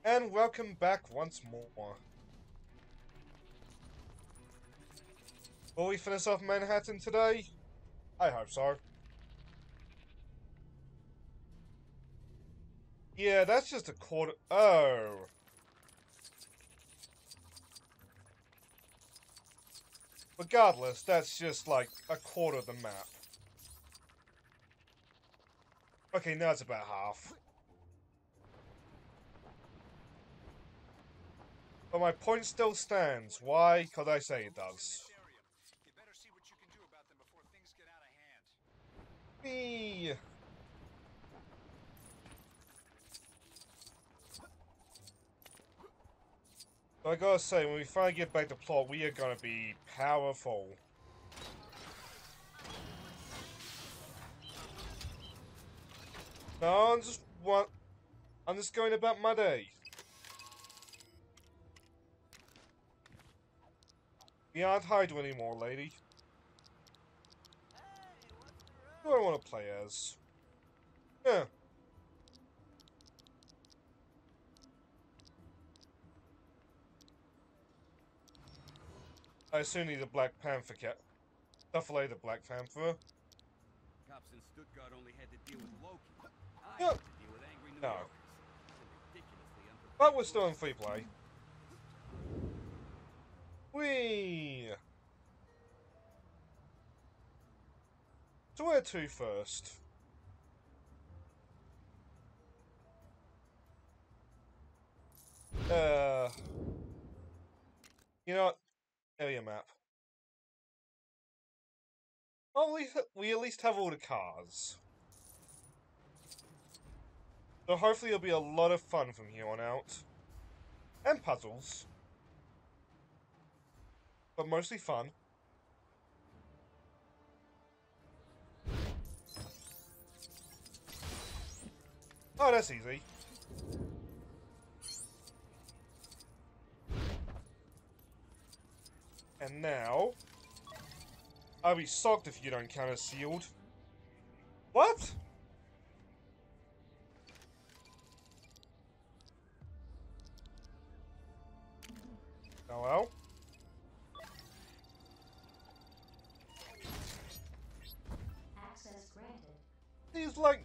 And welcome back once more. Will we finish off Manhattan today? I hope so. Yeah, that's just a quarter. Oh. Regardless, that's just like a quarter of the map. Okay, now it's about half. But my point still stands. Why? Because I say it does. You better see what you can do about them before things get out of hand. Me. But I gotta say, when we finally get back to plot, we are gonna be powerful. No, I'm just going about my day. We aren't Hydra anymore, lady. Who do I want to play as? Yeah. I assume he's a Black Panther cat. Definitely the Black Panther. Cops in Stuttgart only had to deal with Loki. I Yep. had to deal with angry New No. Yorkers. Ridiculously unprepared. But we're still in free play. Whee! So where to first? You know what? Area map. Well, we at least have all the cars. So hopefully it'll be a lot of fun from here on out. And puzzles. But mostly fun. Oh, that's easy. And now... I'll be shocked if you don't count as sealed. What? Oh well. Access granted. He's like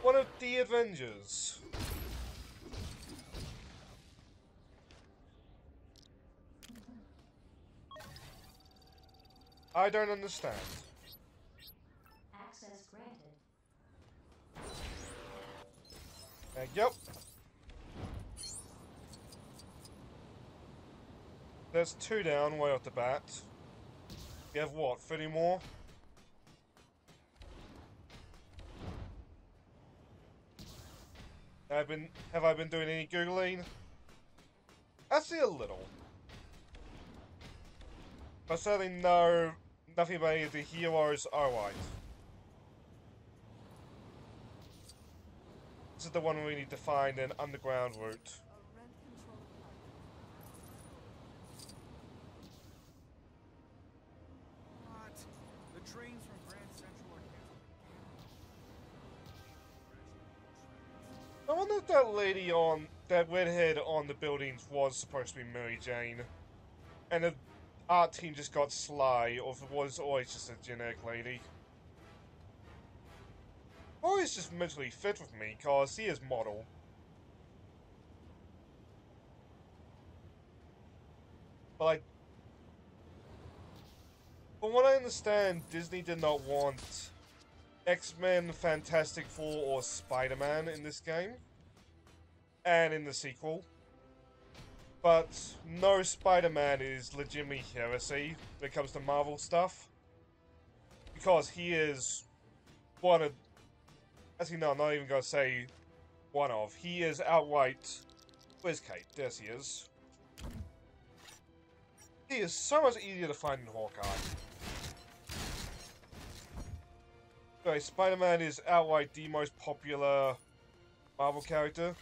one of the Avengers. I don't understand. Access granted. Yep. There's 2 down way off the bat. You have what, 30 more? Have I been doing any Googling? Actually a little. But certainly nothing about any of the heroes are right. This is the one we need to find an underground route. What? The trains from Grand Central are canceled. I wonder if that lady on that redhead on the buildings was supposed to be Mary Jane. And the art team just got sly, or if it was always just a generic lady. Always just mentally fit with me, cause he is model. But like, from what I understand, Disney did not want X-Men, Fantastic Four, or Spider-Man in this game. And in the sequel. But no Spider-Man is legitimately heresy when it comes to Marvel stuff. Because he is one of... Actually, no, I'm not even going to say one of. He is outright... Where's Kate? There she is. He is so much easier to find in Hawkeye. Anyway, Spider-Man is outright the most popular Marvel character.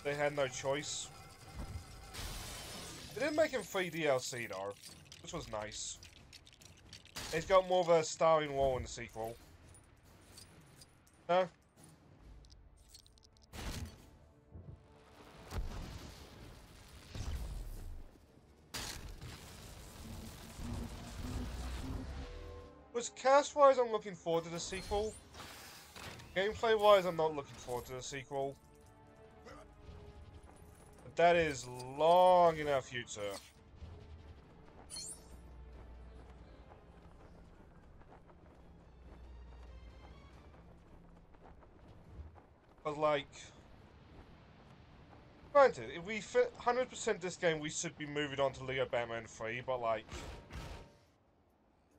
They had no choice. They didn't make him free DLC though, which was nice. He's got more of a starring role in the sequel. No? Which cast-wise, I'm looking forward to the sequel. Gameplay-wise, I'm not looking forward to the sequel. But that is long in our future. But like, granted, if we fit 100% this game, we should be moving on to Lego Batman 3, but like...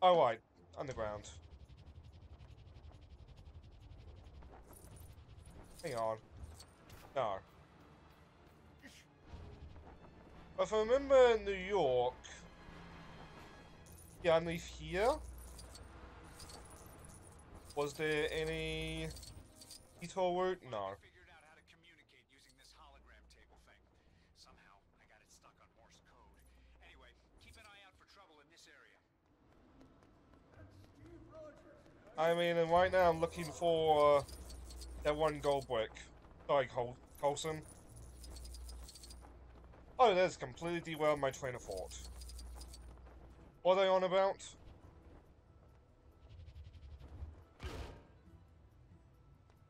Oh right, underground. Hang on. No. If I remember New York... Yeah, underneath here? Was there any... detour route? No. Figured out how to communicate using this hologram table thing. Somehow, I got it stuck on Morse code. Anyway, keep an eye out for trouble in this area. I mean, and right now I'm looking for that one gold brick. Sorry, Coulson. Oh, that's completely derailed my train of thought. What are they on about?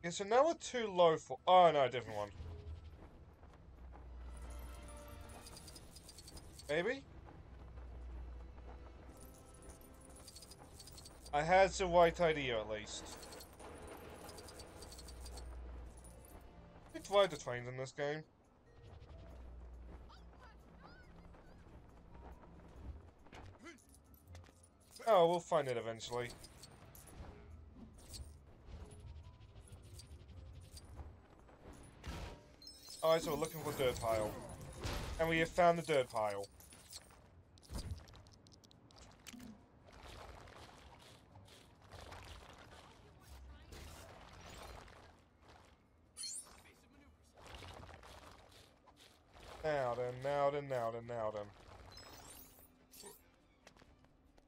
Okay, so now we're too low for... Oh, no, a different one. Maybe? I had the right idea, at least. We drive the trains in this game. Oh, we'll find it eventually. Alright, so we're looking for dirt pile. And we have found the dirt pile. Now then.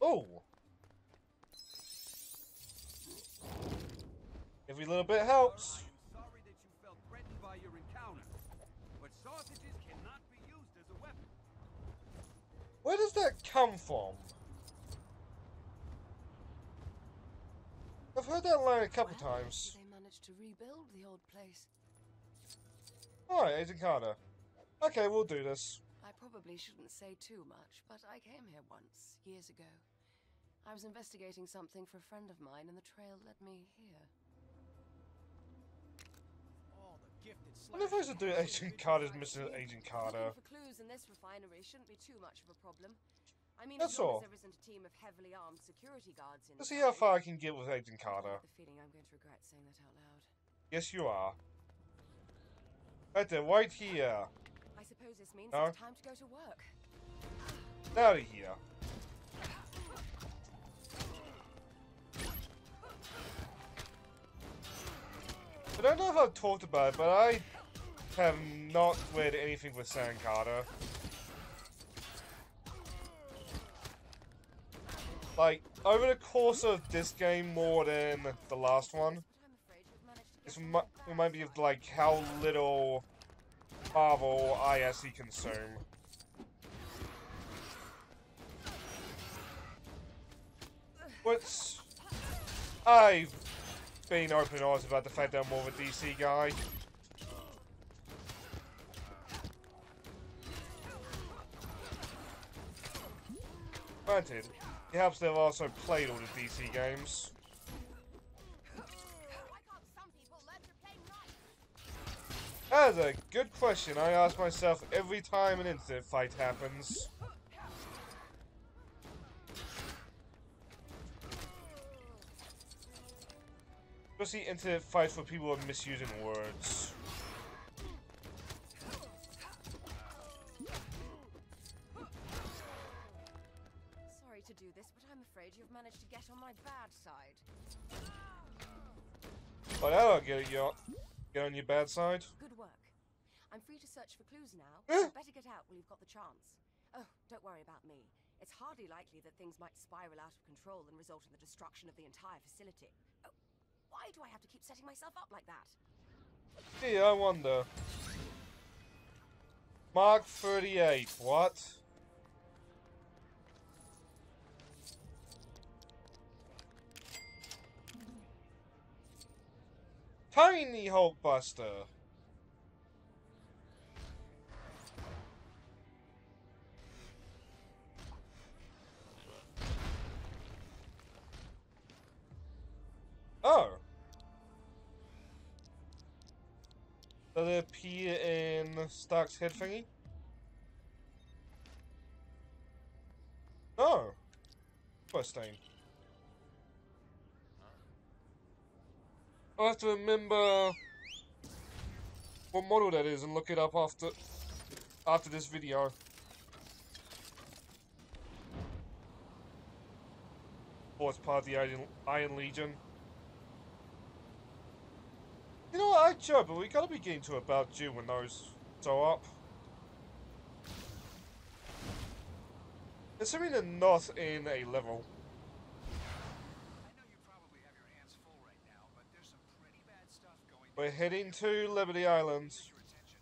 Oh! Every little bit helps. I am sorry that you felt threatened by your encounter, but sausages cannot be used as a weapon. Where does that come from? I've heard that line a couple times. They managed to rebuild the old place. Alright, Agent Carter. Okay, we'll do this. I probably shouldn't say too much, but I came here once, years ago. I was investigating something for a friend of mine, and the trail led me here. I wonder if I should do Agent Carter's mission as Agent Carter. Looking for clues in this refinery shouldn't be too much of a problem. I mean, That's as long all. as there isn't a team of heavily armed security guards in. Let's see how far I can get with Agent Carter. I have the feeling I'm going to regret saying that out loud. Yes, you are. Right there, right here. I suppose this means No. it's time to go to work. Out of here. I don't know if I've talked about it, but I have not read anything with Sam Carter. Like, over the course of this game more than the last one, it's remind me of, like, how little Marvel I actually consume. Which, I've been open and honest about the fact that I'm more of a DC guy. Granted, it helps that I've also played all the DC games. That's a good question I ask myself every time an internet fight happens. Especially internet fights where people are misusing words. Sorry to do this, but I'm afraid you've managed to get on my bad side. But how do I get on your bad side? Good work. I'm free to search for clues now. Eh? Better get out while you've got the chance. Oh, don't worry about me. It's hardly likely that things might spiral out of control and result in the destruction of the entire facility. Oh, why do I have to keep setting myself up like that? Gee, I wonder. Mark 38, what? Tiny Hulkbuster. Oh. Does it appear in Stark's head thingy? No. Interesting. I'll have to remember what model that is and look it up after this video. Or it's part of the Iron Legion. You know what, I joke, but we gotta be getting to about June when those show up. Assuming they're not in a level. I know you probably have your hands full right now, but there's some pretty bad stuff going We're down. heading to Liberty Island. Get your attention.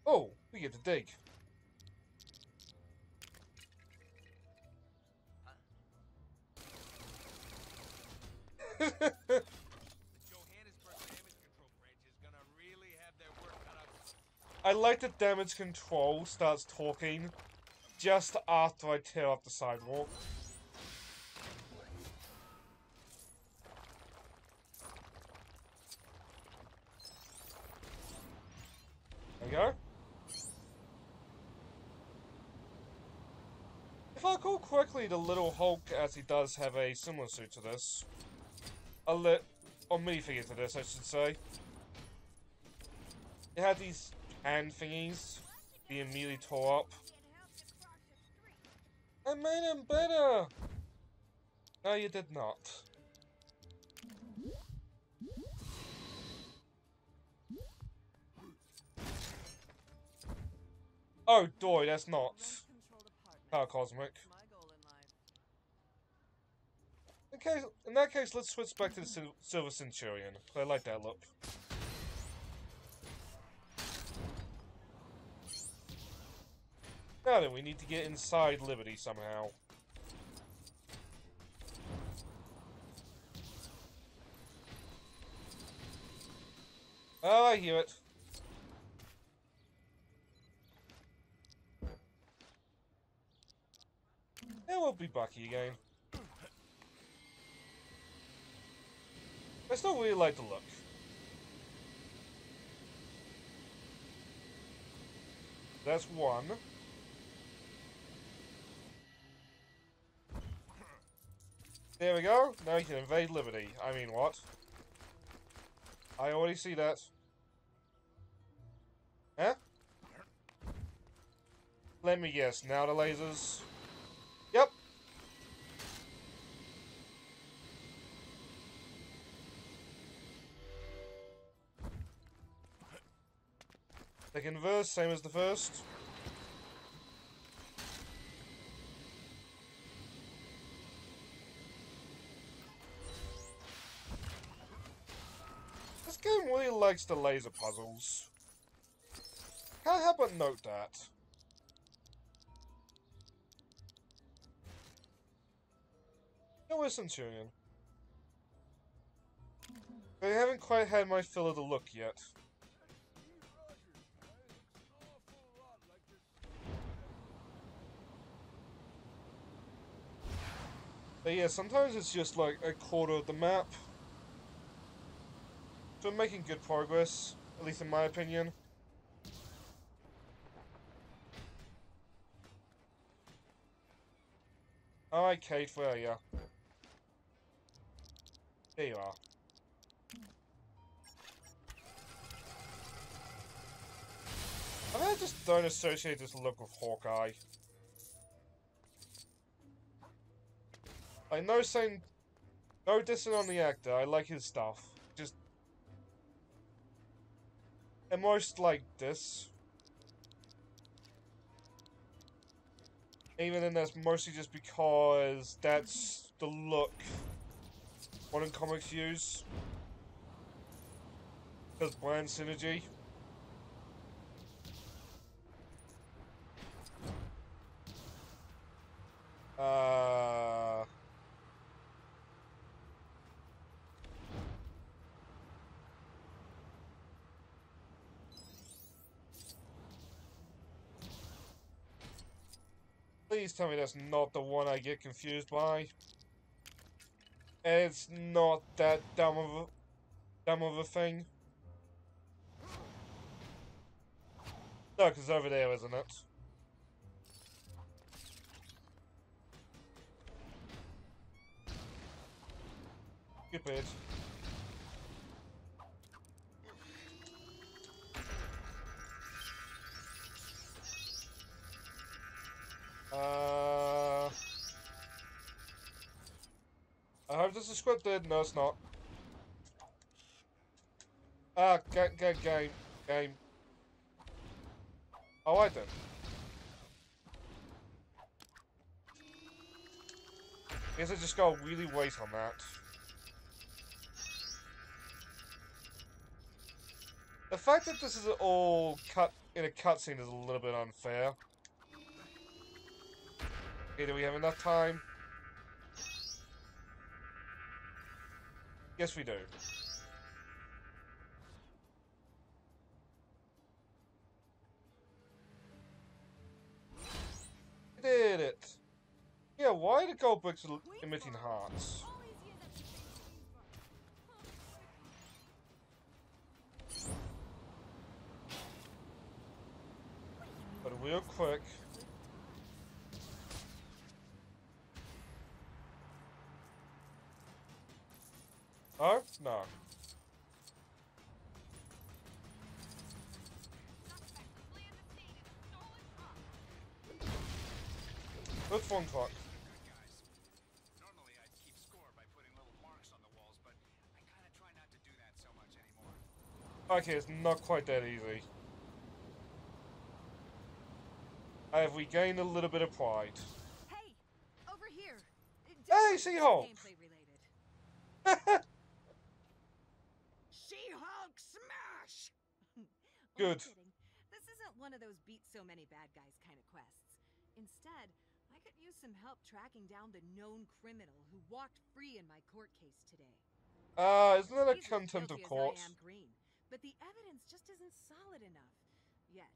Oh, we get to dig. The Johannesburg damage control branch is gonna really have their work cut out. I like that damage control starts talking just after I tear up the sidewalk. There we go. If I recall correctly, the Little Hulk actually does have a similar suit to this. Or minifigure to this, I should say. It had these hand thingies being immediately tore up. I made him better! No, you did not. Oh, doy, that's not Power Cosmic. My goal in life. Okay, in that case, let's switch back to the Silver Centurion. I like that look. Now then, we need to get inside Liberty somehow. Oh, I hear it. There will be Bucky again. I still really like the look. That's one. There we go. Now you can invade Liberty. I mean, what? I already see that. Huh? Let me guess. Now the lasers. Yep. Second verse, same as the first. This game really likes the laser puzzles. Can't help but note that. No, we're Centurion. I haven't quite had my fill of the look yet. But yeah, sometimes it's just like a quarter of the map. So I'm making good progress, at least in my opinion. Alright, Kate, where are you? There you are. I just don't associate this look with Hawkeye. Like, no dissing on the actor, I like his stuff. Just... And most like this. Even then, that's mostly just because that's the look modern comics use. Because brand synergy. Please tell me that's not the one I get confused by. It's not that dumb of a thing. No, because over there, isn't it? Stupid. I hope this is scripted. No, it's not. Ah, game. Alright then. Guess I just gotta really wait on that. The fact that this is all cut in a cutscene is a little bit unfair. Okay, do we have enough time? Yes, we do. We did it! Yeah, why are the gold bricks emitting hearts? But real quick. Oh? No. Good phone talk. Good guys. Normally I'd keep score by putting little marks on the walls, but I kind of try not to do that so much anymore. Okay, it's not quite that easy. I have regained a little bit of pride. Hey, over here. Hey, She-Hulk! Gameplay related. She-Hulk smash! Good. Only kidding. This isn't one of those beat so many bad guys kind of quests. Instead, I could use some help tracking down the known criminal who walked free in my court case today. Isn't that a He's as contempt of guilty court? as I am green, but the evidence just isn't solid enough yet.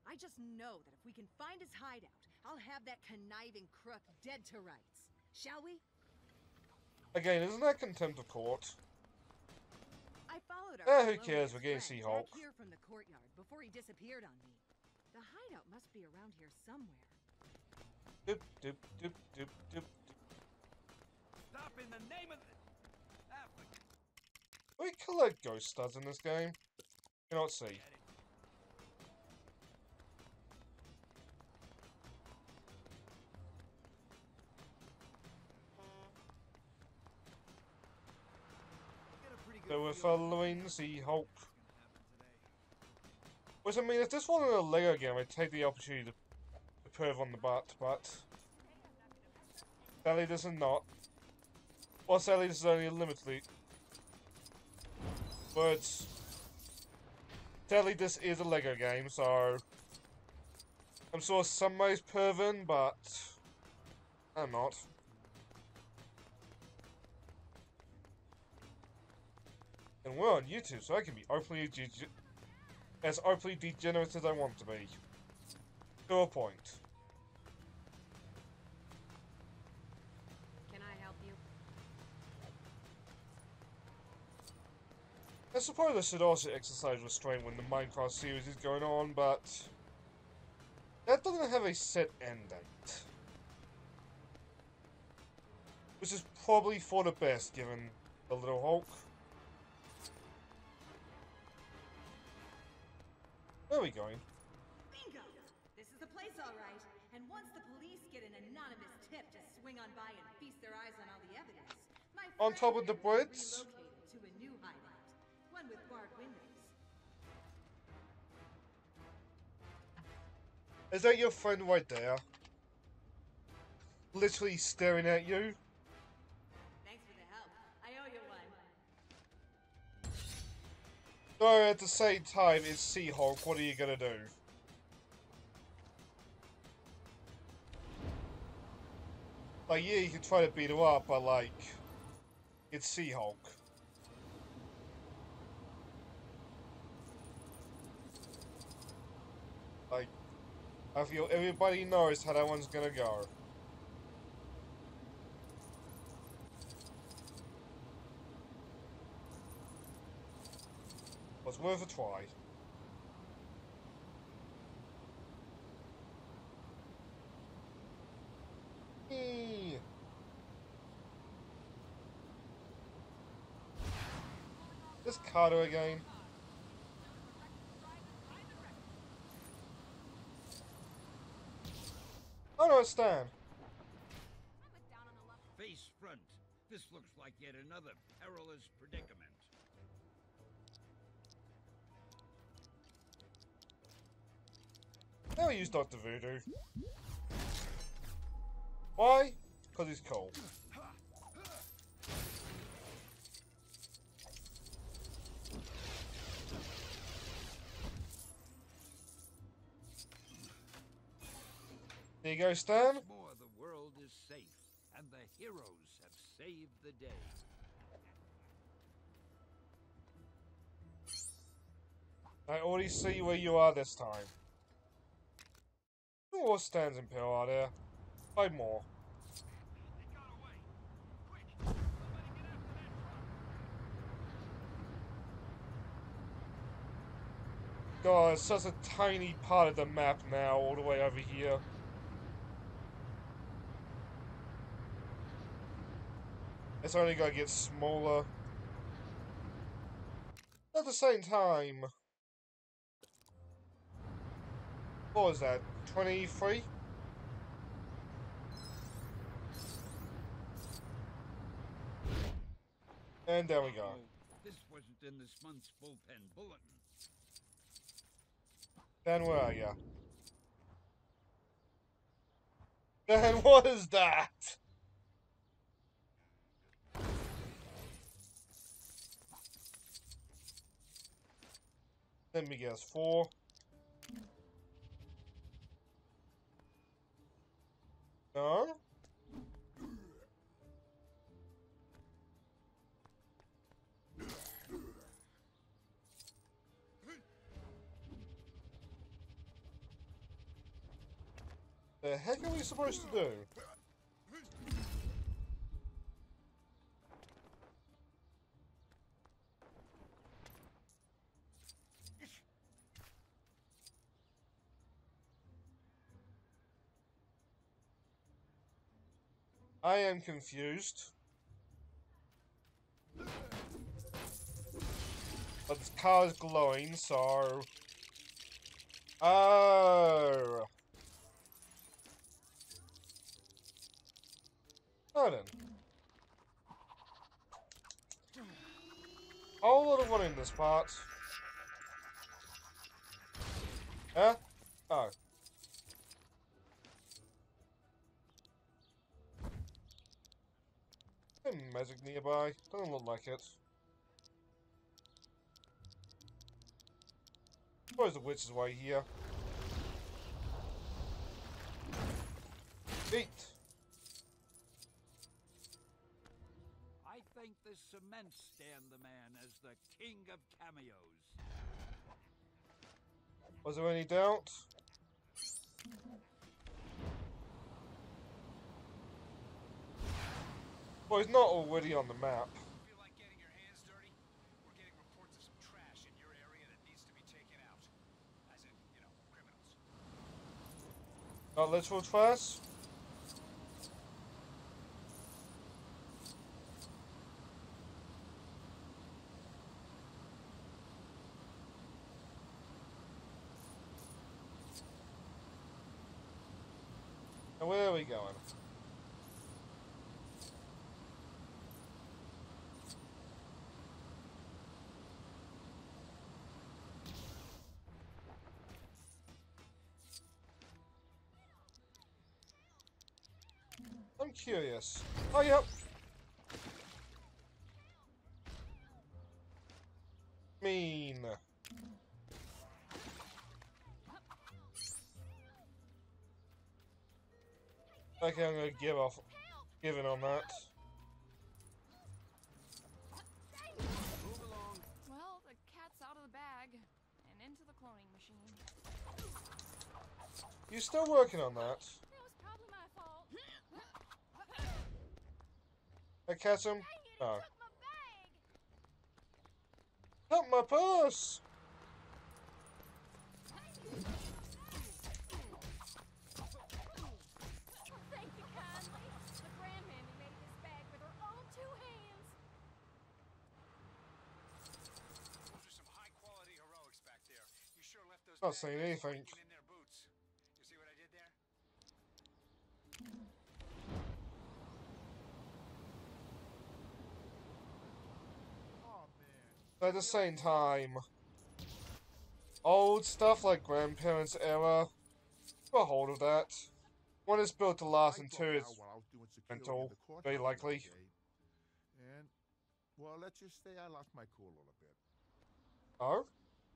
I just know that if we can find his hideout, I'll have that conniving crook dead to rights. Shall we? Again, isn't that contempt of court? I followed our Who cares? We're getting friend She-Hulk. back here from the courtyard before he disappeared on me. The hideout must be around here somewhere. Doop, doop, doop, doop, doop. Stop in the name of the... Do we collect ghost studs in this game? Cannot see. So we're following She-Hulk. Which, I mean, if this wasn't a Lego game, I'd take the opportunity to perv on the butt, but... sadly this is not. Well, sadly this is only a limitedly... words. Sadly this is a Lego game, so... I'm sure somebody's perving, but... I'm not. And we're on YouTube, so I can be as openly degenerate as I want to be. To a point. Can I help you? I suppose I should also exercise restraint when the Minecraft series is going on, but... that doesn't have a set end date. Which is probably for the best, given the little Hulk. Where are we going? Bingo! This is the place, all right. And once the police get an anonymous tip to swing on by and feast their eyes on all the evidence, my On top of the friend bricks? relocated to a new hideout, one with barred windows. Is that your friend right there? Literally staring at you? Thanks for the help. I owe you one. So at the same time, it's She-Hulk, what are you gonna do? Like, yeah, you can try to beat her up, but like... it's She-Hulk. Like... I feel everybody knows how that one's gonna go. Was worth a try. Eee. This Carter again. I don't understand. Face front. This looks like yet another perilous predicament. Now use Dr. Voodoo. Why? Because he's cool. There you go, Stan. Once more, the world is safe, and the heroes have saved the day. I already see where you are this time. Who more Stans in Peril are there? 5 more. They got away. Quick! Somebody get after that truck. God, it's such a tiny part of the map now, all the way over here. It's only gonna get smaller. At the same time... What was that? 23? And there we go. Oh, this wasn't in this month's bullpen bulletin. Dan, where are ya? Dan, what is that? Let me guess, 4. No? The heck are we supposed to do? I am confused. But this car is glowing, so... Oh! Oh then. Whole lot of running this part. Huh? Oh. Magic nearby. Doesn't look like it. Suppose the witch is way here. Eat! I think this cements Stan the Man as the king of cameos. Was there any doubt? Well, he's not already on the map. Feel like getting your hands dirty? We're getting reports of some trash in your area that needs to be taken out. As in, you know, criminals. Not literal trash? Now where are we going? I'm curious. Oh, yep. Mean. Okay, I'm gonna give in on that. Move along. Well, the cat's out of the bag and into the cloning machine. You still working on that? That was probably my fault. I catch him? No. Took my bag. Not my purse! Thank you kindly. The grandmammy made this bag with her own two hands. Those are some high-quality heroics back there. You sure left those Not bad saying guys anything. squeaking in their boots. You see what I did there? But at the same time, old stuff like grandparents' era, got hold of that. One is built to last, and two is mental, very likely. And, well, let's just say I lost my cool a little bit. Oh?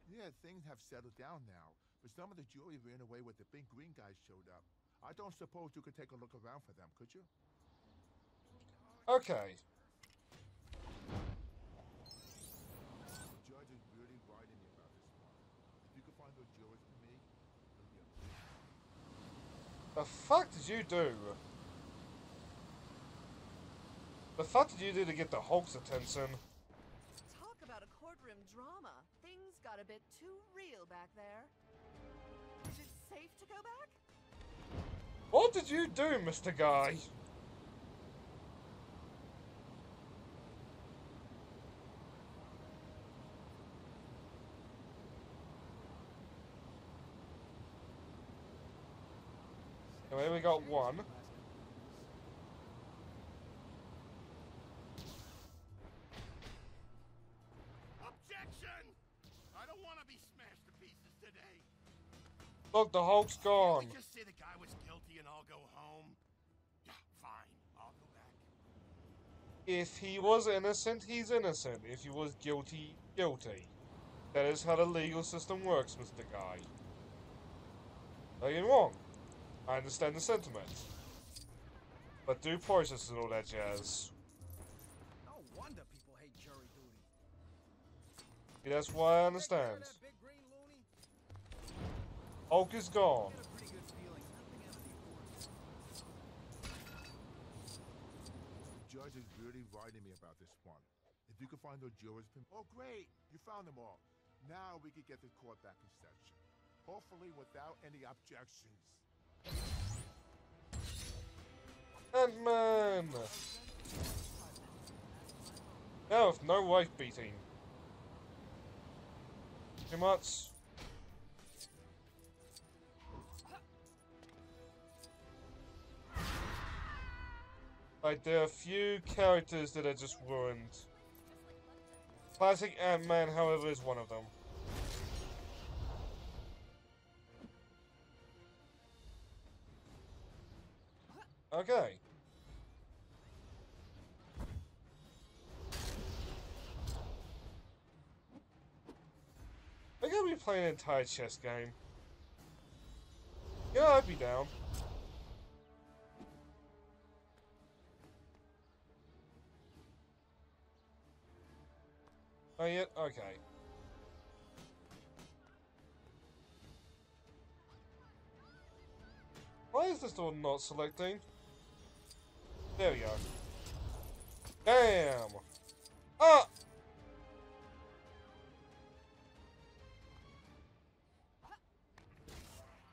Yeah, things have settled down now, but some of the jewelry ran away with the big green guys showed up. I don't suppose you could take a look around for them, could you? Okay. The judge is really riding me about this one. If you could find those jewelry for me, it'll be a... The fuck did you do? The fuck did you do to get the Hulk's attention? Talk about a courtroom drama. Things got a bit too real back there. Is it safe to go back? What did you do, Mr. Guy? Anyway, we got one. Objection! I don't want to be smashed to pieces today. Look, the Hulk's gone. Can't we just say the guy was guilty and I'll go home? Yeah, fine. I'll go back. If he was innocent, he's innocent. If he was guilty, guilty. That is how the legal system works, Mr. Guy. Don't get me wrong. I understand the sentiment. But due process and all that jazz. No wonder people hate jury duty. See, that's why I understand. That big green loony? Hulk is gone. I get a pretty good feeling nothing out of the ordinary. The judge is really riding me about this one. If you could find those jewelry for me... Oh, great! You found them all. Now we could get the court back in session. Hopefully without any objections. Ant-Man! Now with no wife beating. Too much. Like, there are a few characters that are just ruined. Classic Ant-Man, however, is one of them. Okay. I gotta be playing an entire chess game. Yeah, I'd be down. Oh, yeah? Okay. Why is this door not selecting? There we go. Damn! Ah!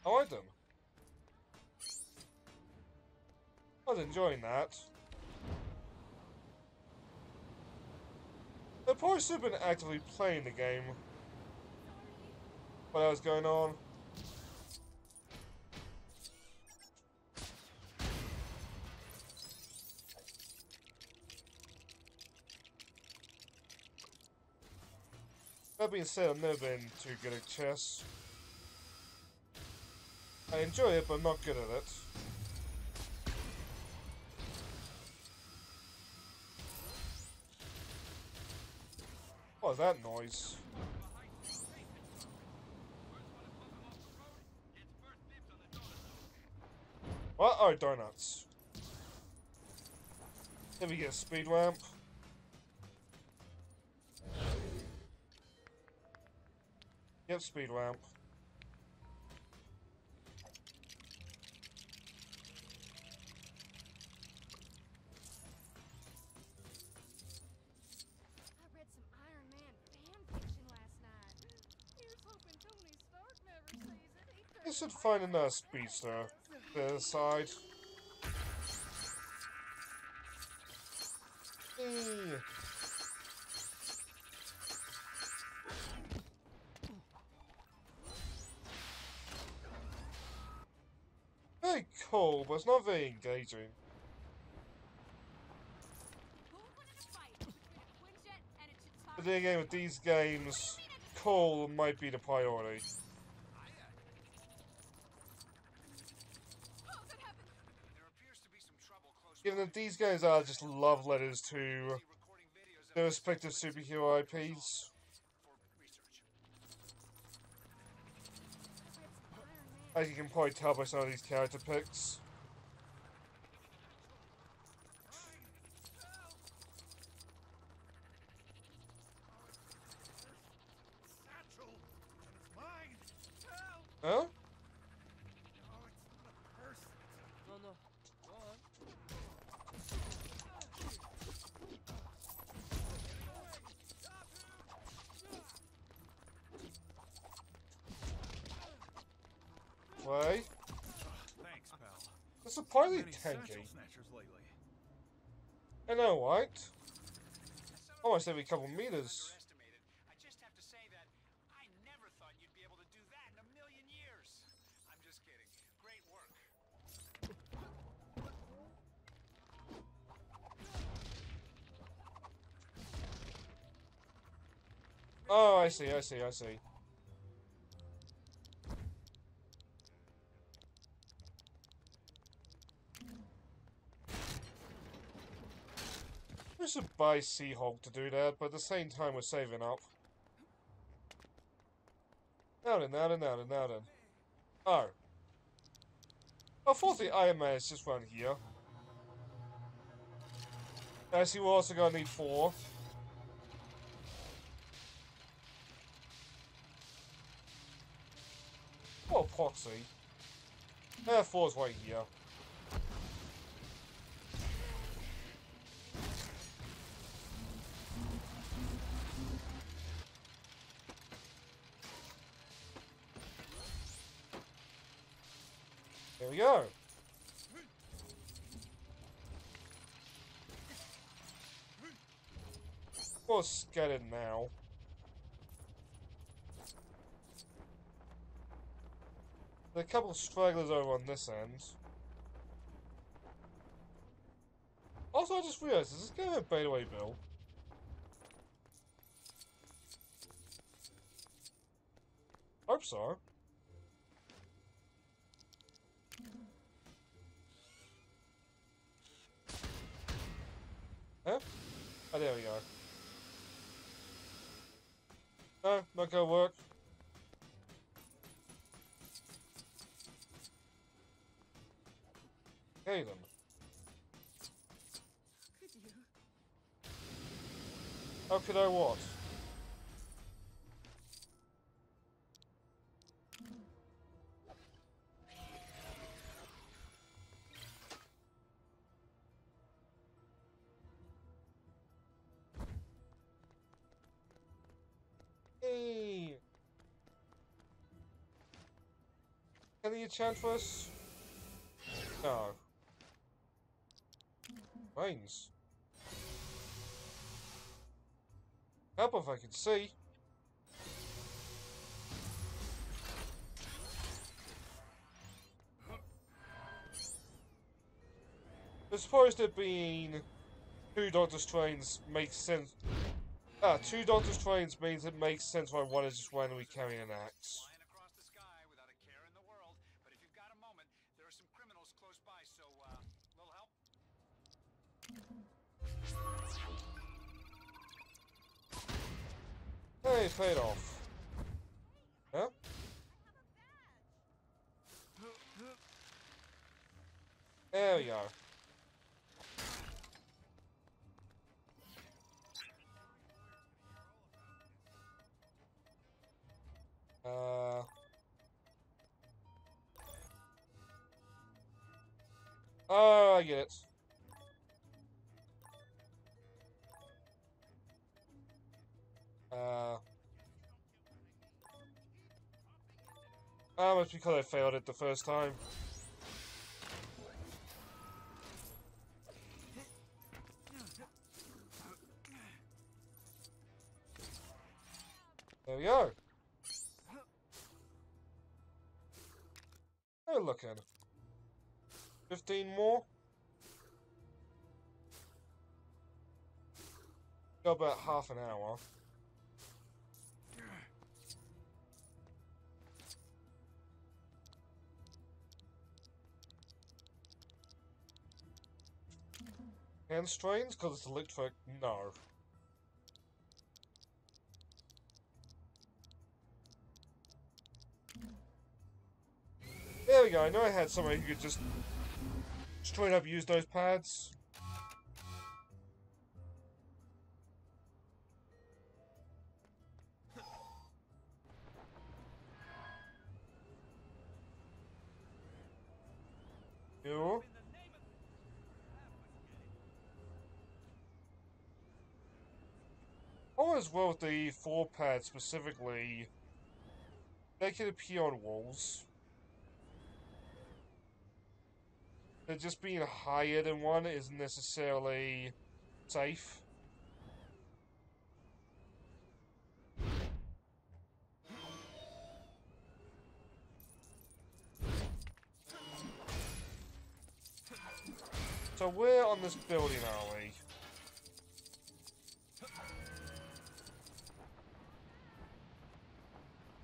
I like them. I was enjoying that. They probably should have been actively playing the game while that was going on. That being said, I've never been too good at chess. I enjoy it, but I'm not good at it. What was that noise? What? Oh, donuts. Let me get a speed ramp. Yep, speed ramp. I should find another speedster to the side. Hey. Very cool, but it's not very engaging. But then again, with these games, cool might be the priority. Given that these guys are just love letters to their respective superhero IPs. As you can probably tell by some of these character picks. Huh? Why? Thanks, pal. That's surprisingly Many tanky. satchel snatchers lately. I know, right? Almost every couple meters. I just have to say that I never thought you'd be able to do that in a million years. I'm just kidding. Great work. Oh, I see, I see, I see. We should buy Seahawk to do that, but at the same time we're saving up. Now then, now then, now then, now then. Oh. Unfortunately, Iron Man is just around here. I see we're also gonna need 4. Oh, proxy. 4's right here. There we go. Of course, get in now. There are a couple of stragglers over on this end. Also, I just realized, is this game a beta way bill? Hope so. Huh? Oh, there we go. No, not gonna work. Okay then. Could you? How could I what? Hey! Can you enchant for us? No. Mines. Help if I could see. I suppose there being 2 Doctor Strange makes sense. 2 Doctor Strange means it makes sense why one is just randomly carrying an axe. Flying across the sky without a care in the world. But if you've got a moment, there are some criminals close by, so, little help? Hey, paid off. Huh? There we go. Oh, I get it. It's because I failed it the first time. There we go. Oh, look at it. 15 more. Got about half an hour. Hand strains? Because it's electric? No. There we go. I know I had somebody who could just straight up use those pads. You. Oh, as well with the 4 pads specifically, they can appear on walls. That just being higher than one isn't necessarily safe. So where on this building are we?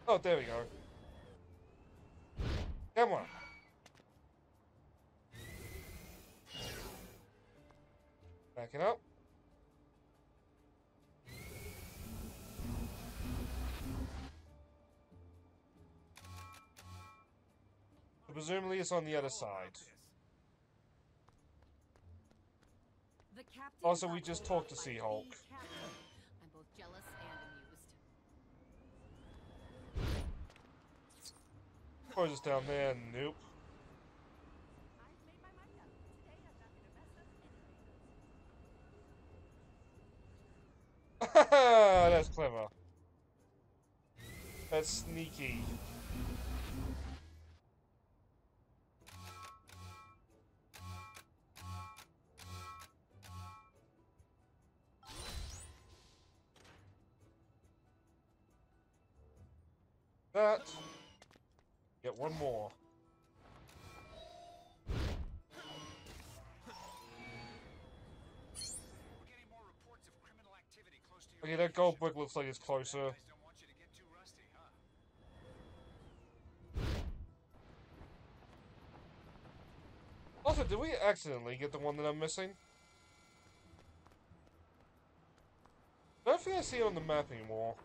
Oh, there we go. Come on. Back it up. So presumably it's on the other side. The captain Also, we got just pulled talked to by She-Hulk. the captain. I'm both jealous and amused. Close this down there. Nope. I've made my mind up. Today I'm not gonna mess up anything. That's clever. That's sneaky. That. Get one more. We're getting more reports of criminal activity close to your Okay, that gold location. brick looks like it's closer. Guys don't want you to get too rusty, huh? Also, did we accidentally get the one that I'm missing? I don't think I see it on the map anymore.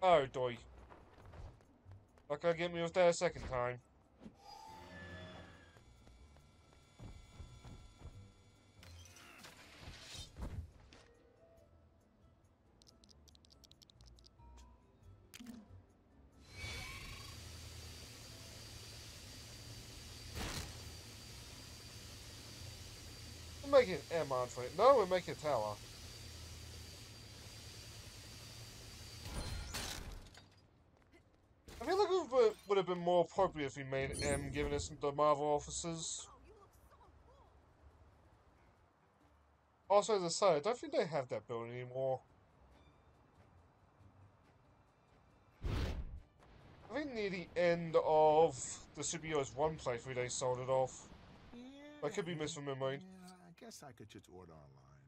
Oh, doy. Not gonna get me with that a second time. We're making an M on for it. No, we're making a tower. I feel like it would have been more appropriate if we made M, given us the Marvel officers. Also, as a side, I don't think they have that building anymore. I think near the end of the Superheroes 1 playthrough they sold it off. I could be misremembering. Yeah, I guess I could just order online.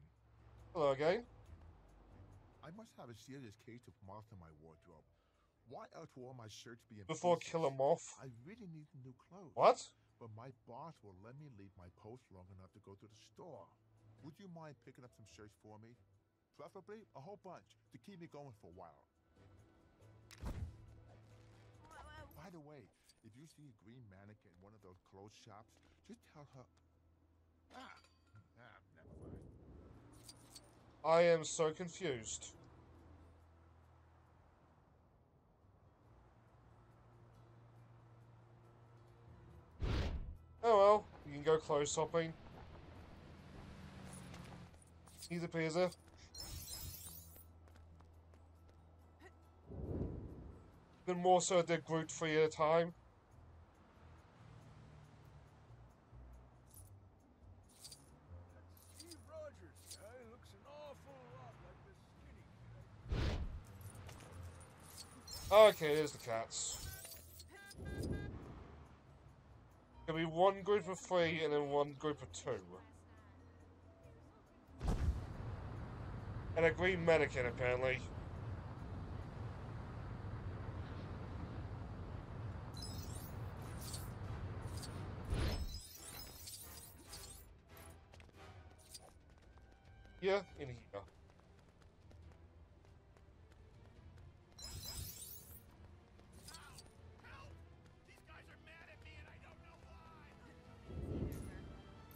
Hello again. I must have a serious case of moth in my wardrobe. Why else will all my shirts be in Before pieces? Killer Moth. I really need new clothes. What? But my boss will let me leave my post long enough to go to the store. Would you mind picking up some shirts for me? Preferably a whole bunch to keep me going for a while. By the way, if you see a green mannequin in one of those clothes shops, just tell her. Never mind. I am so confused. Oh well, you can go clothes shopping. Easy peasy. Then more so did Groot 3 at a time. Steve Rogers guy looks an awful lot like the skinny kid. Okay, there's the cats. There'll be one group of 3 and then one group of 2. And a green mannequin, apparently. Yeah, in here.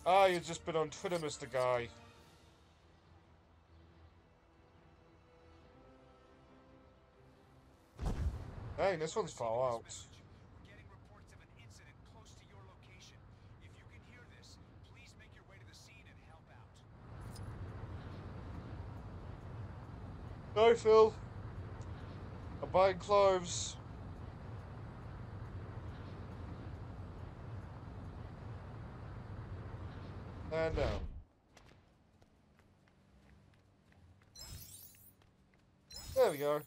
Ah, you've just been on Twitter, Mr. Guy. Dang, this one's far out. We're getting reports of an incident close to your location. If you can hear this, please make your way to the scene and help out. No, Phil. I'm buying clothes. And down. There we go.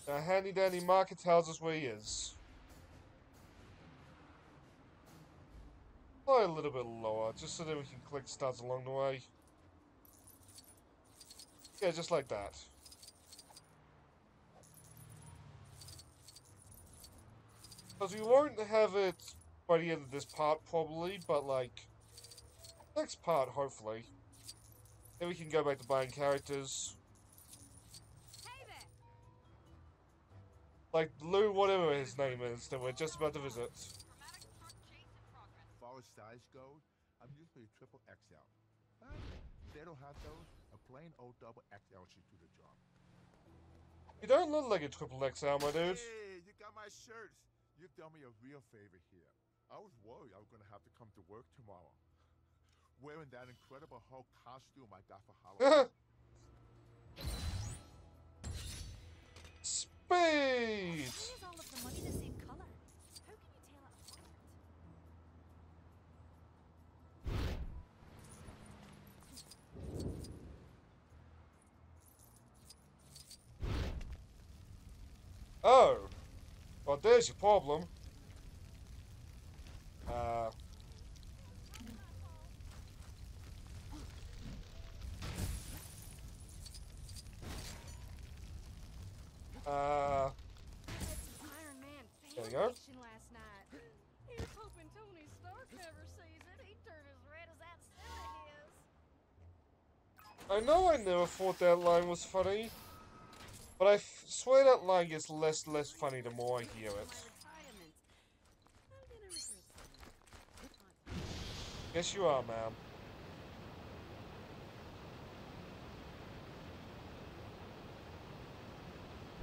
Now, handy dandy marker tells us where he is. Probably a little bit lower, just so that we can click studs along the way. Yeah, just like that. Because we won't have it by the end of this part, probably, but like, next part, hopefully. Then we can go back to buying characters. Like Lou, whatever his name is, that we're just about to visit. As far as size goes, I'm usually triple XL. If they don't have those, a plain old double XL should do the job. You don't look like a triple XL, my dude. Hey, you got my shirts. You've done me a real favor here. I was worried I was gonna have to come to work tomorrow, wearing that incredible Hulk costume I got for Halloween. Speed! Why is all of the money the same color? How can you tell it apart? Oh! Well, there's your problem. Iron Man There fan you go. fiction last night. He's hoping Tony Stark never sees it. He'd turn as red as that suit of his. I know I never thought that line was funny, but I swear that line gets less funny the more I hear it. Yes, you are, ma'am.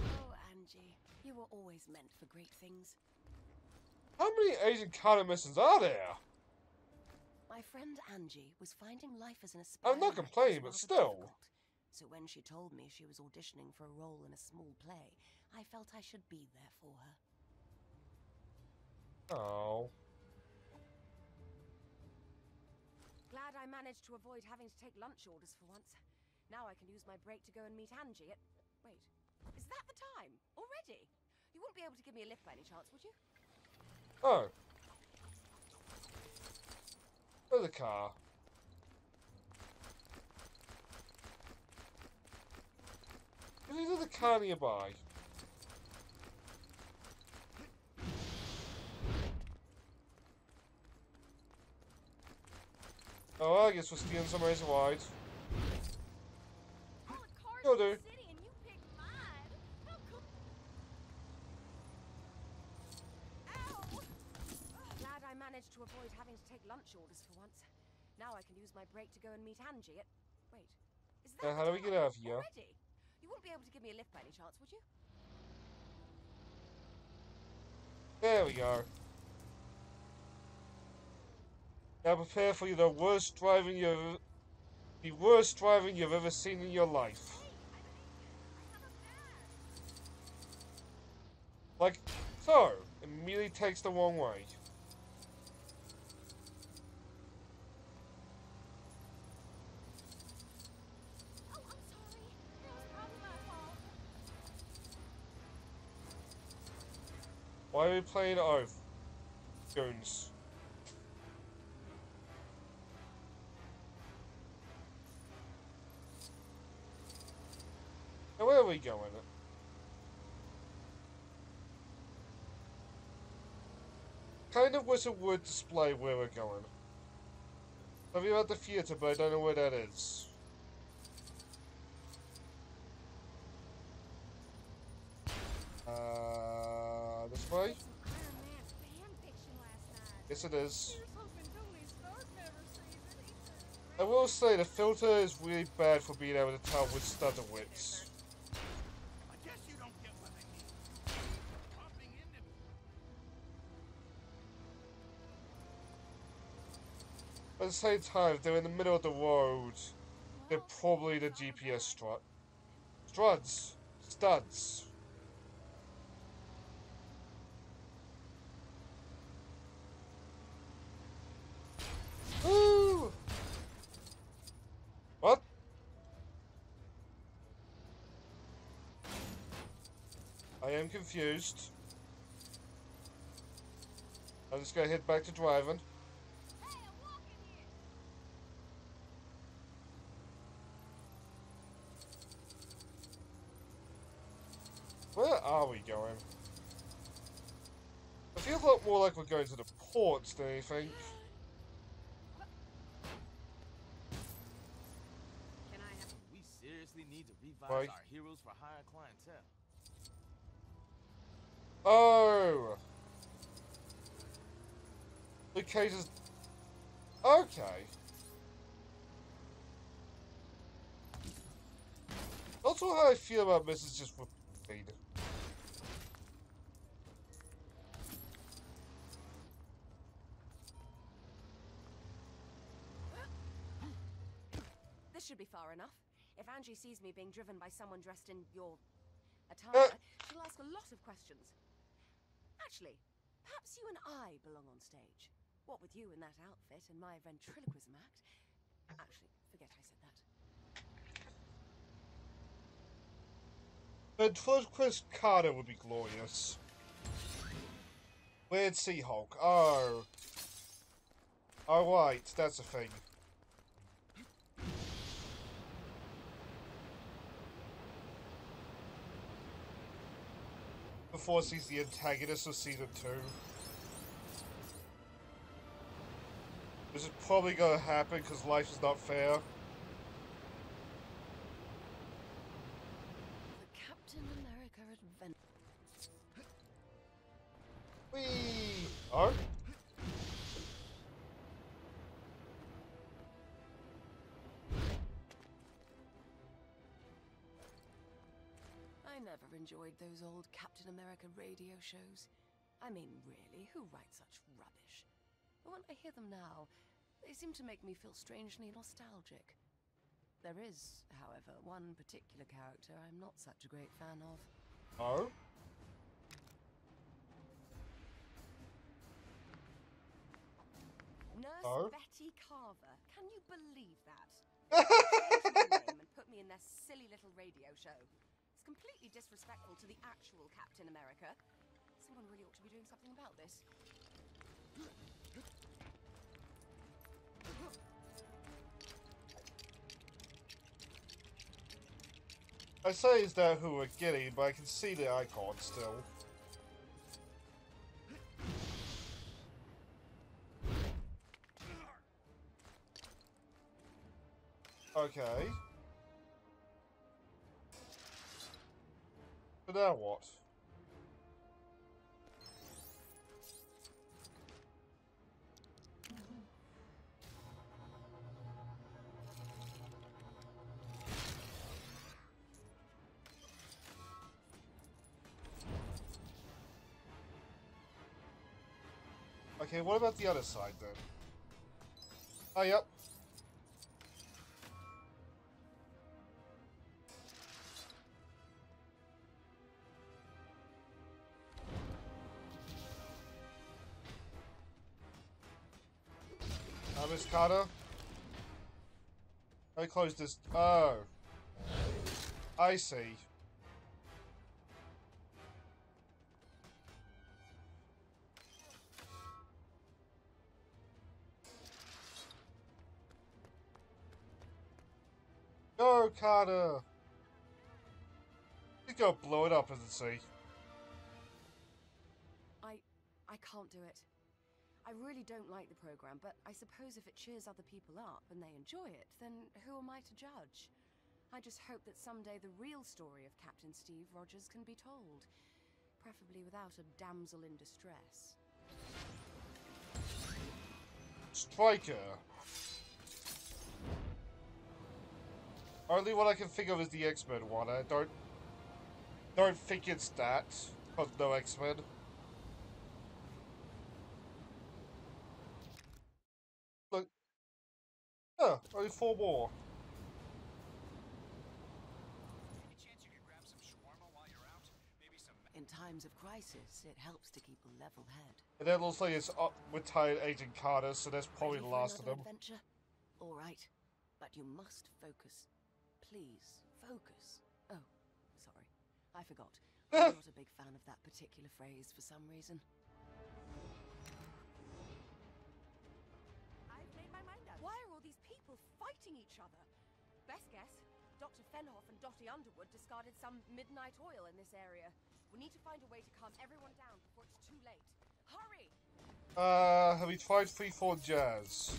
Oh, Angie, you were always meant for great things. How many Agent Carter missions are there? My friend Angie was finding life as an aspiring I'm not actress complaining, but rather still. difficult. So when she told me she was auditioning for a role in a small play, I felt I should be there for her. Oh. Glad I managed to avoid having to take lunch orders for once. Now I can use my break to go and meet Angie at... Wait, is that the time? Already? You wouldn't be able to give me a lift by any chance, would you? Oh. There's a car. There's a car nearby. Oh, I guess we're stealing somebody's wide. All the cars You'll in the do. city and you picked mine. How cool. Ow! Glad I managed to avoid having to take lunch orders for once. Now I can use my break to go and meet Angie at... Wait, is that Now, how the do we get time? out of here? Already? You wouldn't be able to give me a lift by any chance, would you? There we go. Now prepare for the worst driving you've ever seen in your life. Hey, I'm Like, so. Immediately takes the wrong way. Oh, I'm sorry. It was probably my fault. Why are we playing Oath? Goons. Now where are we going? Kind of wish it would display where we're going. Something about the theater, but I don't know where that is. This way? Some Iron Man fan fiction last night. Yes, it is. Here's hoping Tony Stark never sees it either. I will say the filter is really bad for being able to tell which stutter wits. I guess you don't get what I mean. Popping in and But at the same time, if they're in the middle of the road, they're probably the GPS struts. Studs. Woo! What? I am confused. I'm just gonna head back to driving. Hey, I'm walking here. Where are we going? I feel a lot more like we're going to the ports than anything. Can I have... We seriously need to revise Right. our Heroes for Hire clientele. Oh! The case is... Okay. That's not how I feel about messages with Vita. This should be far enough. If Angie sees me being driven by someone dressed in your attire, she'll ask a lot of questions. Actually, perhaps you and I belong on stage. What with you in that outfit and my ventriloquism act. Actually, forget I said that. But first Chris Carter would be glorious. Weird Sea-Hulk. Oh. Alright, that's a thing. Before he's the antagonist of season 2. This is probably gonna happen because life is not fair. The Captain America Adventure. Whee! Oh? I never enjoyed those old Captain America radio shows. I mean, really, who writes such rubbish? But when I hear them now, they seem to make me feel strangely nostalgic. There is, however, one particular character I'm not such a great fan of. Oh? Nurse Oh? Betty Carver. Can you believe that? They changed my name and put me in their silly little radio show. It's completely disrespectful to the actual Captain America. Someone really ought to be doing something about this. I say is that who we're getting, but I can see the icon still. Okay. So now what? Okay, what about the other side then? Oh, yep. Miss Carter? I closed this. Oh. I see. Go, Carter! You go blow it up, as it see. I can't do it. I really don't like the program, but I suppose if it cheers other people up and they enjoy it, then who am I to judge? I just hope that someday the real story of Captain Steve Rogers can be told. Preferably without a damsel in distress. Striker. Only one I can think of is the X-Men one. I don't think it's that. Cause no X-Men. Look. Yeah, only 4 more. Any chance you could grab some shawarma while you're out? Maybe some. In times of crisis, it helps to keep a level head. And then looks like it's up retired Agent Carter, so that's probably Ready the for last of another them. Adventure? All right, but you must focus. Please, focus. Oh, sorry, I forgot. I'm not a big fan of that particular phrase for some reason. I've made my mind up. Why are all these people fighting each other? Best guess, Dr. Fenhoff and Dottie Underwood discarded some midnight oil in this area. We need to find a way to calm everyone down before it's too late. Hurry! Have we tried 3-4 Jazz?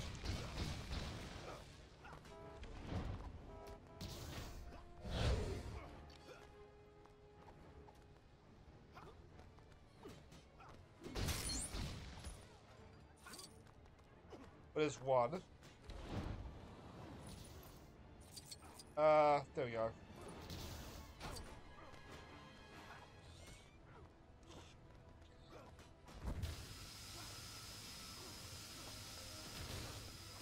There's one. There we go.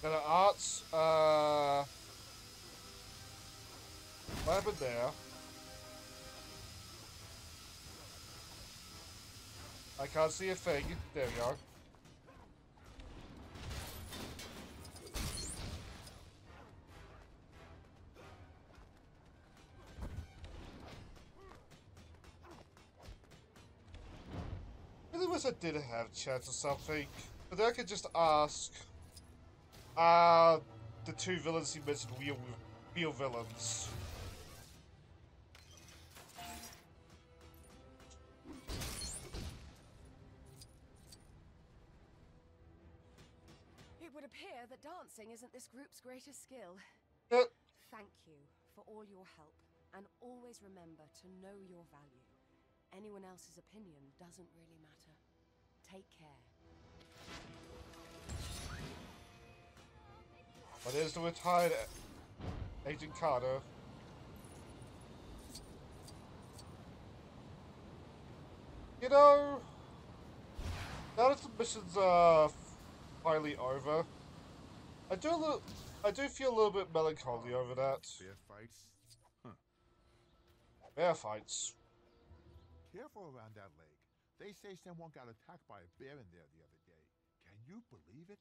Then arts, what happened there? I can't see a thing. There we go. I really wish I did have a chance or something. But then I could just ask the 2 villains you mentioned real villains. It would appear that dancing isn't this group's greatest skill. Thank you for all your help, and always remember to know your value. Anyone else's opinion doesn't really matter. Take care. But there's the retired Agent Carter. You know, now that the missions are finally over, I do feel a little bit melancholy over that. Bear fights? Huh. Bear fights. Careful around that lake. They say someone got attacked by a bear in there the other day. Can you believe it?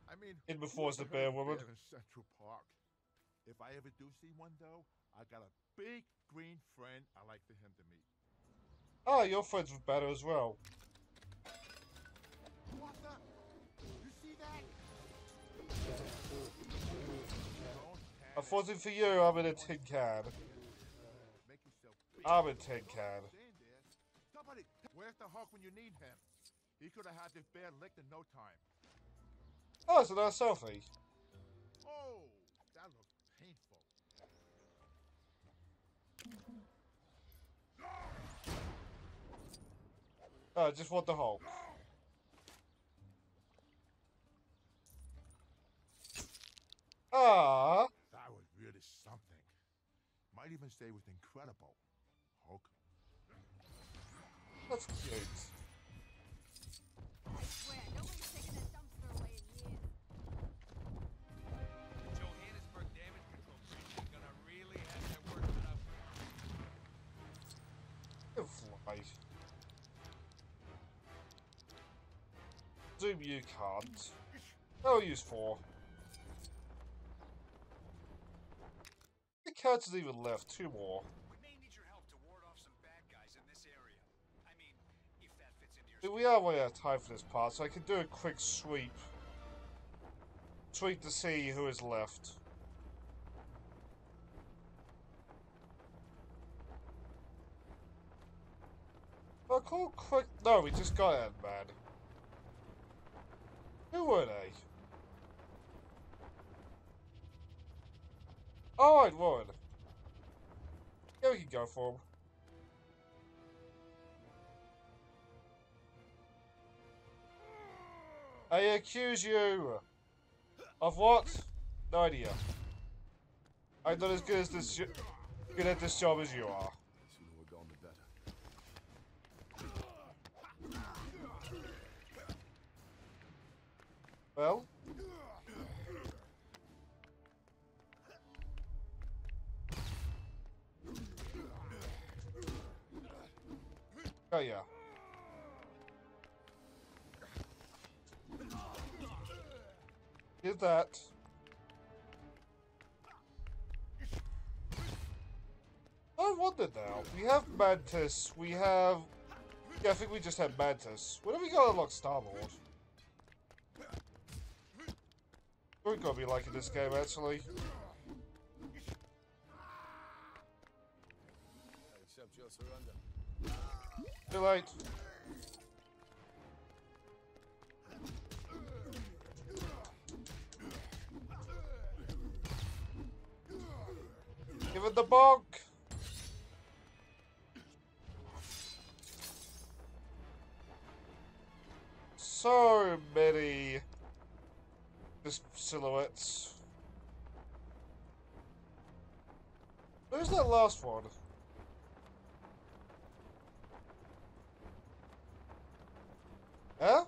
I mean, In before is the who ever bear heard of woman. bear in Central Park. If I ever do see one, though, I got a big green friend I like for him to meet. Ah, you're friends with Banner as well. What the? You see that? Unfortunately for you, I'm in a tin can. Make yourself big. I'm in tin can. Stand there. Somebody, where's the Hulk when you need him? He could have had this bear licked in no time. Oh, it's a nice selfie. Oh, that looks painful. I just want the Hulk. Ah, That was really something. Might even say it was incredible. Hulk. that's cute. I swear, nobody's taken that dumpster away in years. Johannesburg damage control creature is gonna really have their work cut out for Good fly. Zoom you can't. I'll use 4. The characters even left. 2 more. We may need your help to ward off some bad guys in this area. I mean, if that fits into your We are way out of time for this part, so I can do a quick sweep. Sweep to see who is left. Oh, cool, quick. No, we just got Ant-Man. Who were they? Alright, one. Yeah, we can go for him. I accuse you of what? No idea. I'm not as good as this. Good at this job as you are. Well. Oh yeah. Did that. I wonder now. We have Mantis. We have. Yeah, I think we just had Mantis. When have we got to unlock Star-Lord? We're gonna be liking this game, actually. Accept your surrender. Too late. Give it the bonk. So many just silhouettes. Where's that last one? Huh?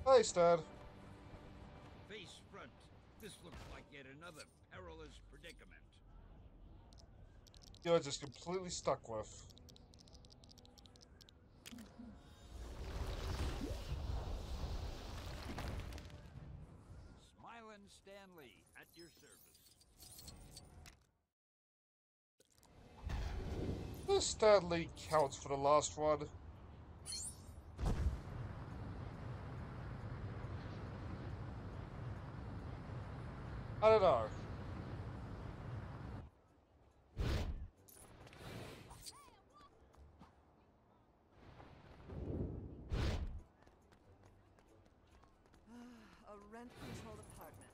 Hey, Stan. Face front. This looks like yet another perilous predicament. You're just completely stuck with. Smilin' Stanley, at your service. This Stanley counts for the last one. I don't know. A rent-controlled apartment.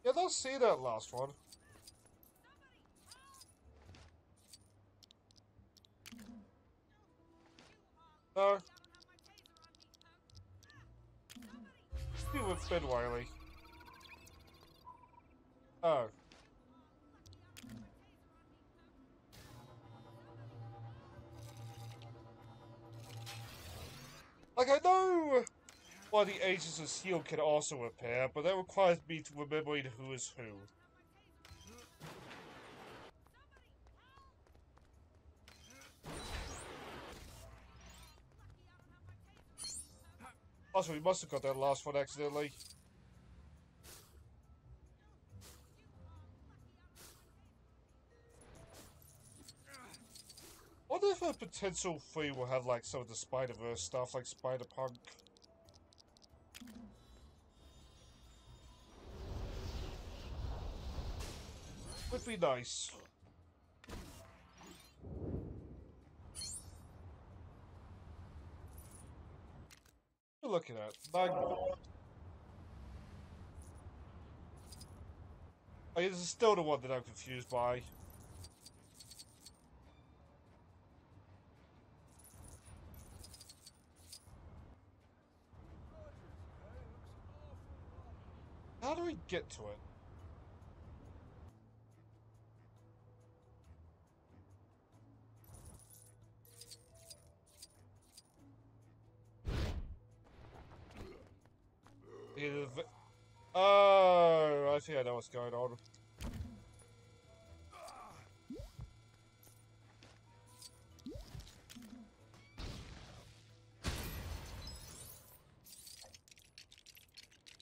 Yeah, don't see that last one. No. You with Ben Wiley. Oh. Like, I know why the Agents of S.H.I.E.L.D. can also appear, but that requires me to remember who is who. Also, we must have got that last one accidentally. I wonder if a potential 3 will have like some of the Spider-Verse stuff, like Spider-Punk. Would be nice. What are you looking at? Magma. Oh, yeah, this is still the one that I'm confused by. How do we get to it? Oh, I I think I know what's going on.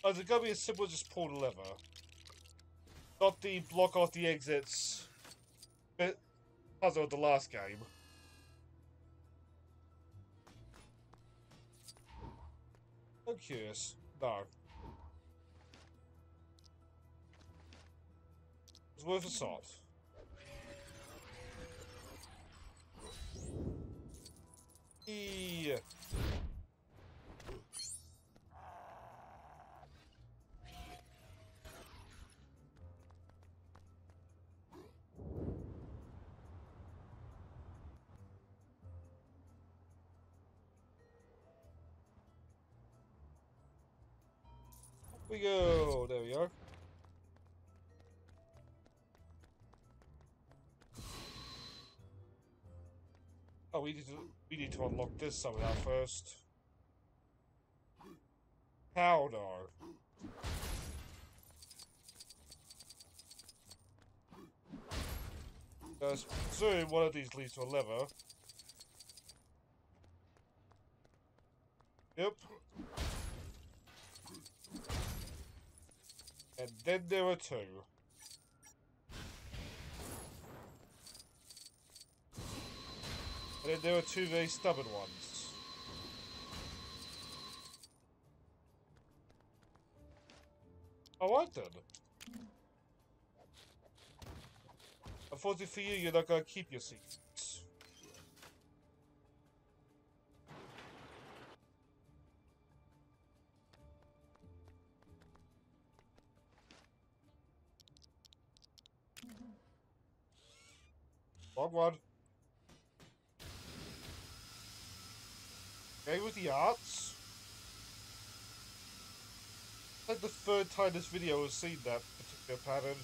Oh, is it gonna be as simple as just pull the lever? Not the block off the exits bit puzzle of the last game. I'm curious. No. It's worth a shot. Yeah. We go. There we are. Oh, we need to unlock this somehow first. How no? Soon one of these leads to a lever. Yep. And then there are two. And then there are two very stubborn ones. Alright then. Unfortunately for you, you're not gonna keep your secrets. Wrong one. Okay, with the arts. Like the third time this video has seen that particular pattern.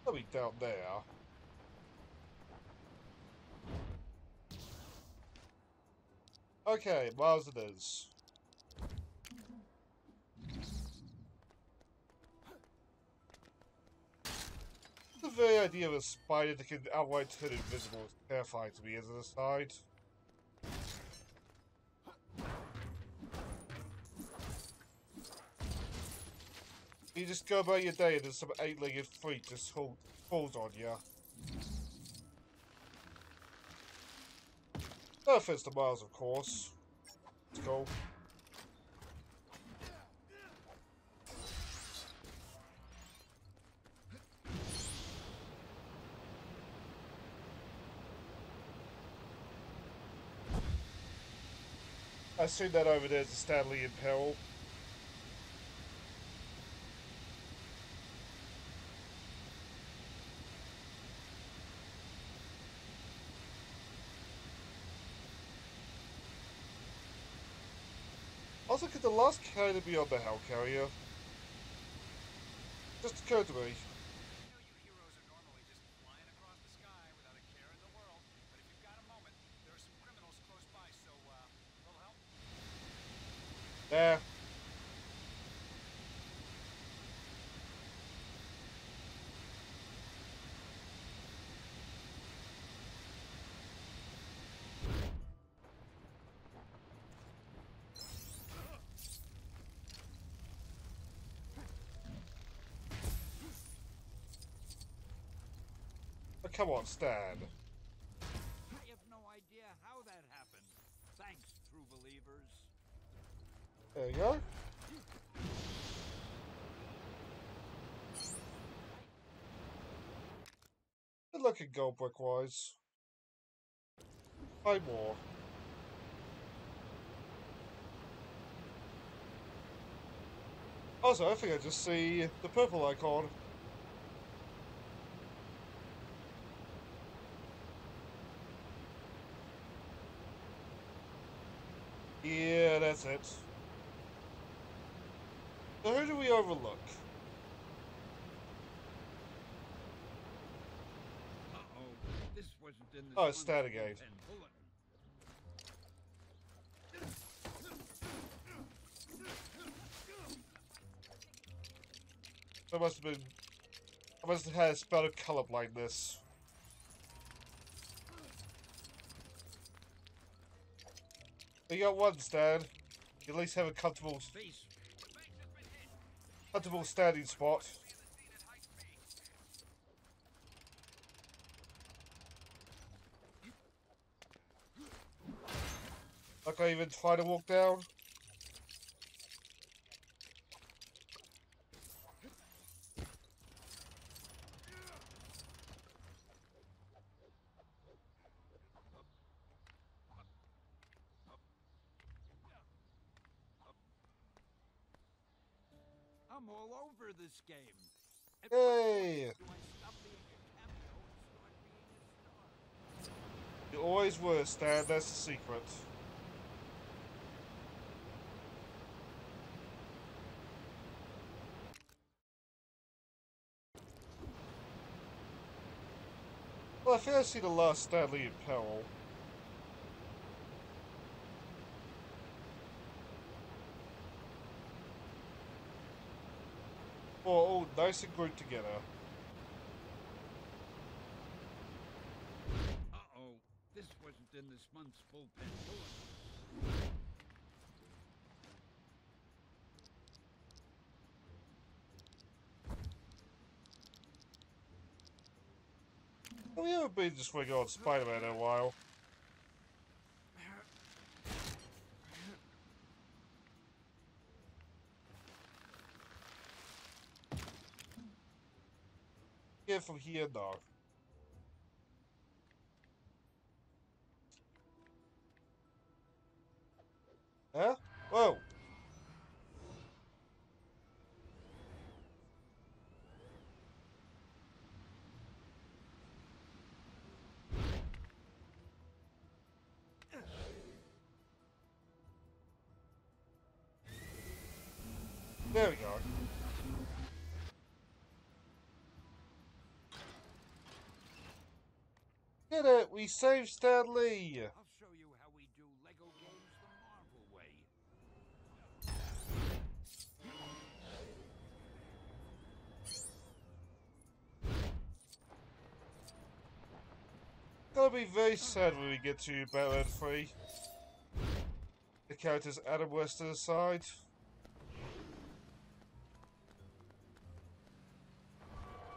Something down there. Okay, Mars it is. The very idea of a spider that can outright turn invisible is terrifying to me as an aside. You just go about your day and there's some eight-legged freak just falls on you. No offense to Miles, of course. Let's go. I assume that over there is a Stanley in peril. Also, could the last carrier be on the Hell Carrier? Just occurred to me. I know you heroes are normally just flying across the sky without a care in the world, but if you've got a moment, there are some criminals close by, so, a little help? There. Oh, come on, Stan. I have no idea how that happened. Thanks, true believers. There you go. Good looking gold brick-wise. 5 more. Also, I think I just see the purple icon. Yeah, that's it. So who do we overlook? This wasn't in this Oh, it's month's stat again. bullpen bulletin. I must have been. I must have had a spell of colorblindness. You got one, Stan. You at least have a comfortable standing spot. I can't even try to walk down. I'm all over this game. At Hey! what point do I stop being a cameo and start being a star? You always were, Stan. That's the secret. Well, I think I've seen the last Stanley in peril. Oh, all nice and grouped together. Uh-oh. This wasn't in this month's bullpen bulletin. Have you ever been just swinging on Spider-Man in a while? Yeah, from here, no. Huh? Whoa! There we go. Did it! We saved Stan Lee! I'll show you how we do Lego games the Marvel way. Gonna be very sad when we get to Batman 3. The characters Adam West aside.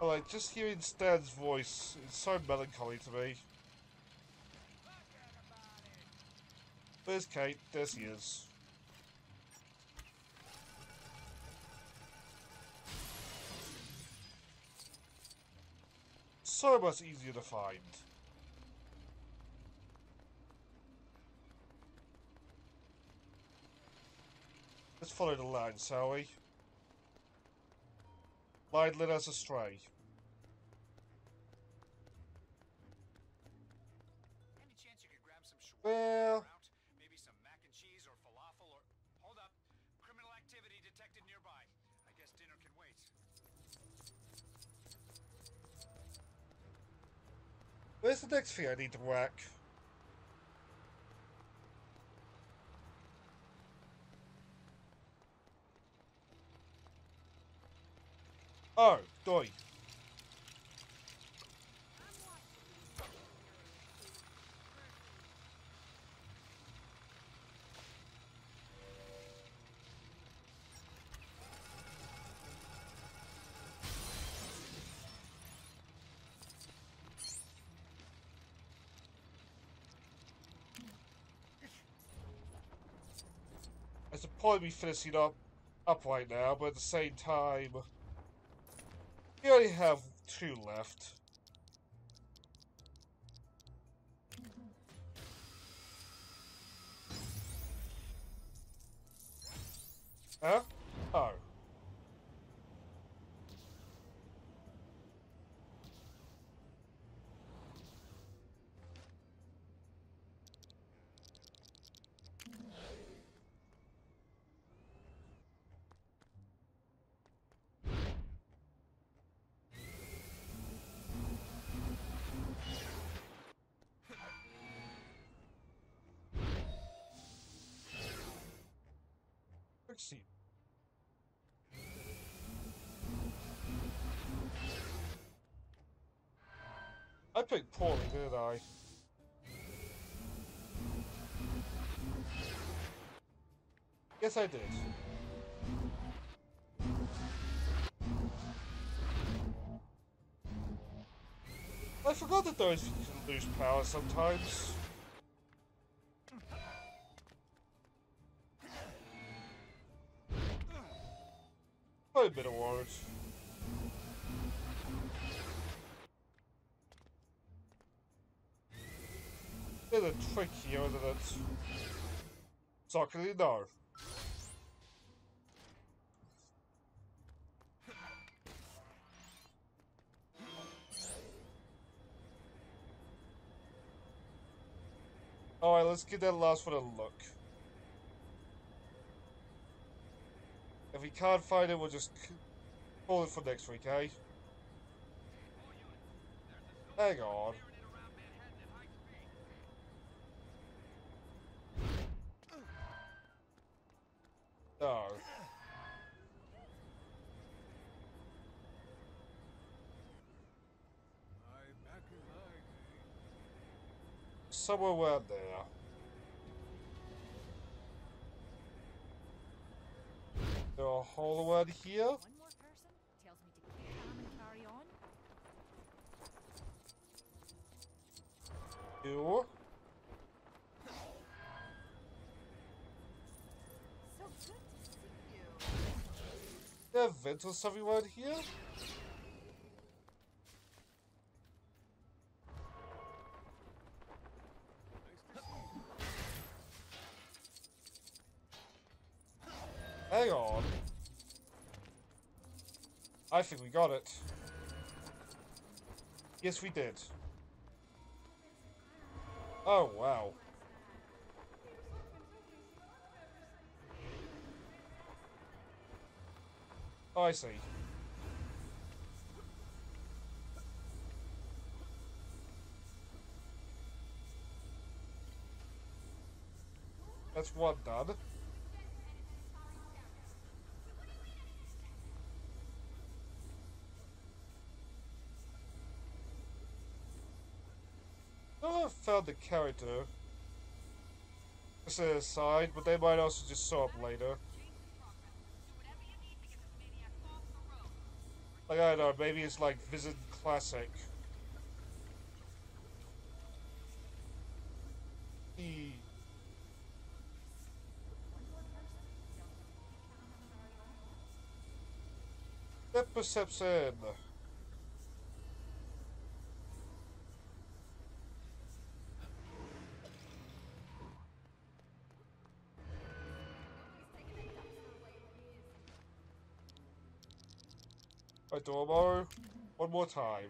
I like just hearing Stan's voice. It's so melancholy to me. Where's Kate? There she is. So much easier to find. Let's follow the line, shall we? Line led us astray. Any chance you could grab some shawarma Well, out? Maybe some mac and cheese or falafel or... Hold up. Criminal activity detected nearby. I guess dinner can wait. where's the next thing I need to whack? Oh, doy. I should probably be finishing up right now, but at the same time, we only have 2 left. Huh? Oh. I picked poorly, didn't I? Yes, I did. I forgot that those can lose power sometimes. Quite a bit of words. There's a trick here that it's... Shockingly, no. Alright, let's give that last one a look. If we can't find it, we'll just call it for next week, eh? Hang on. No. Somewhere around there. There a hole around here? One more person tells me to keep calm and carry on. You? So good to see you. There are vents or something around here? Hang on. I think we got it. Yes, we did. Oh, wow. Oh, I see. That's one done. I found the character. This is a side, but they might also just show up later. Like, I don't know, maybe it's like Visit Classic. That perception. Right, Dormo. One more time.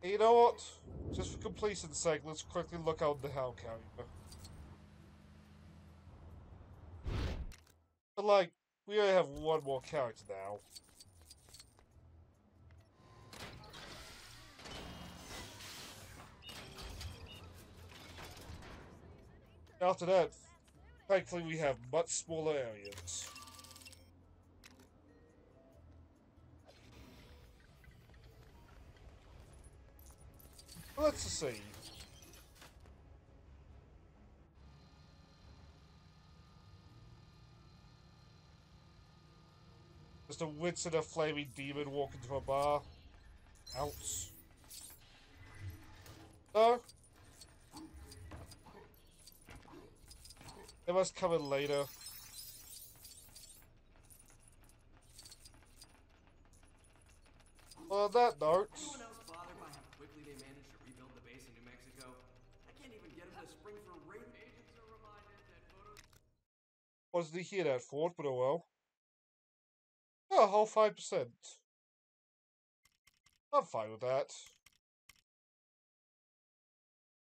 Hey, you know what? Just for completion's sake, let's quickly look out the Hell Carrier. But like, we only have one more character now. After that, thankfully we have much smaller areas. Let's see. Just a witch and a flaming demon walk into a bar. Ouch. No? They must come in later. Well, on that note... Anyone else bothered by how quickly they managed to rebuild the base in New Mexico? I can't even get them to spring for a raid. Agents are reminded that photos... Wasn't hear that Ford, but oh well. Oh, a whole 5%. I'm fine with that.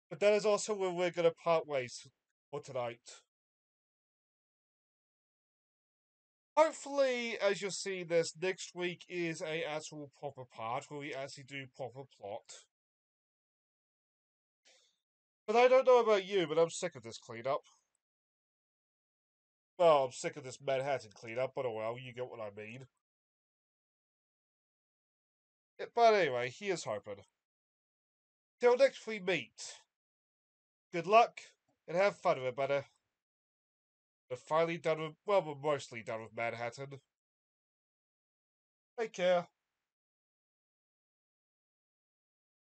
But that is also where we're going to part ways for tonight. Hopefully, as you'll see, this next week is a actual proper part where we actually do proper plot. But I don't know about you, but I'm sick of this cleanup. Well, I'm sick of this Manhattan cleanup, but oh well, you get what I mean. But anyway, here's hoping. Till next we meet. Good luck, and have fun, everybody. We're finally done with, well, we're mostly done with Manhattan. Take care.